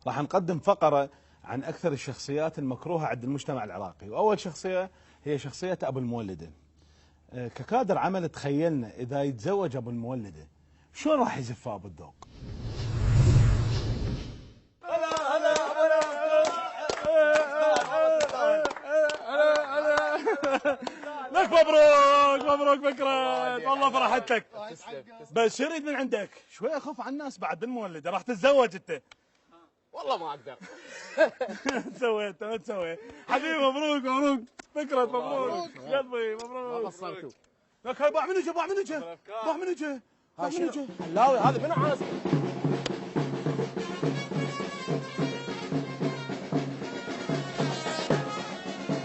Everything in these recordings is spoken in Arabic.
راح نقدم فقرة عن أكثر الشخصيات المكروهة عند المجتمع العراقي، وأول شخصية هي شخصية أبو المولدة. ككادر عمل تخيلنا إذا يتزوج أبو المولدة شلون راح يزفها بالذوق؟ لك مبروك مبروك فكرة، والله فرحت لك. بس يريد من عندك شوي اخف على الناس بعد المولده، راح تتزوج انت. والله ما اقدر. سويت ما تسوي حبيبي، مبروك مبروك فكرة، مبروك قلبي مبروك. ما قصرتوا. لك هاي باع من اجى باع من اجى باع من اجى باع من اجى. حلاوي هذا منو عازم؟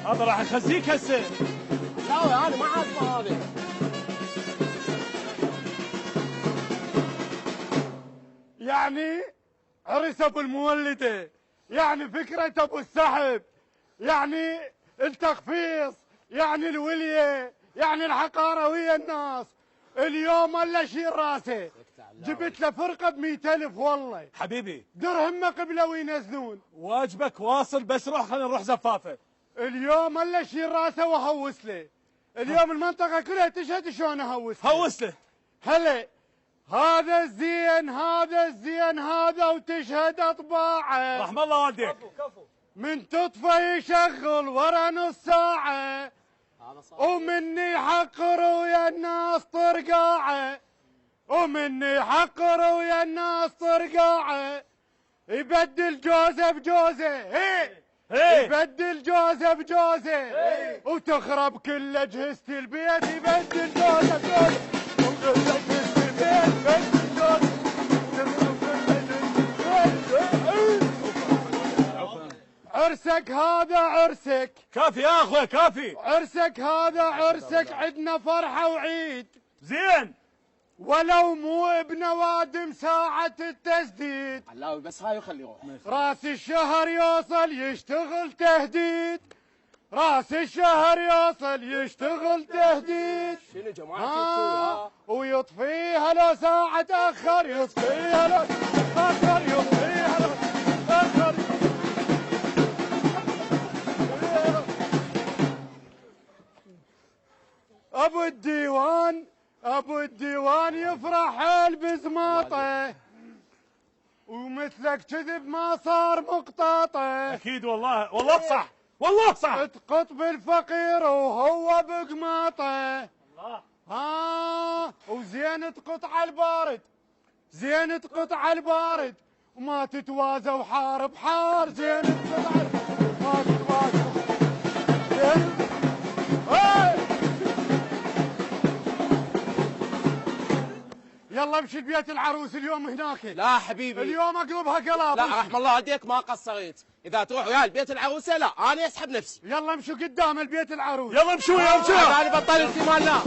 هذا راح يخزيك هسه. حلاوي انا ما عازمه هذا. يعني عرس ابو المولده، يعني فكره ابو السحب، يعني التخفيص، يعني الوليه، يعني الحقاره ويا الناس. اليوم الا شيل راسه، جبت له فرقه ب100,000 والله. حبيبي درهم ما قبله وينزلون. واجبك واصل، بس روح خلينا نروح زفافه. اليوم الا شيل راسه وهوس له. اليوم المنطقه كلها تشهد شلون اهوس له. هوس له. هلا هذا الزين هذا الزين هذا وتشهد اطباعه. رحم الله والديك. من تطفى يشغل ورا نص ساعه، ومني يحقر ويا الناس طرقاعه، ومني يحقر ويا الناس طرقاعه. يبدل جوزه بجوزه، يبدل جوزه بجوزه، وتخرب كل اجهزه البيت. يبدل جوزه بجوزه وكل اجهزه البيت، يبدل جوزه تخرب كل اجهزه. عرسك هذا عرسك. كافي يا اخوي كافي. عرسك هذا عرسك، عدنا فرحه وعيد. زين ولو مو بنوادم ساعة التسديد. حلاوي بس هاي وخليه يروح. راس الشهر يوصل يشتغل تهديد، راس الشهر يوصل يشتغل تهديد. شنو جماعة ويطفيها لو ساعة تأخر، يطفيها لو تأخر، يطفيها لو تأخر. ابو الديوان يفرح حيل بزماطه، ومثلك كذب ما صار مقطاطه. اكيد والله والله صح والله صح. تقط بالفقير وهو بقماطه. وزين تقط على البارد، زين تقط على البارد، وما تتوازى وحارب حار. زين تقط على ما تتوازى زين. يلا امشي لبيت العروس اليوم هناك. لا حبيبي اليوم اقلبها قلاب. لا رحم الله والديك ما قصرت. اذا تروح وياي البيت العروسه لا انا اسحب نفسي. يلا امشوا قدام البيت العروس. يلا امشوا يا امشوا. انا بطل التي مالنا.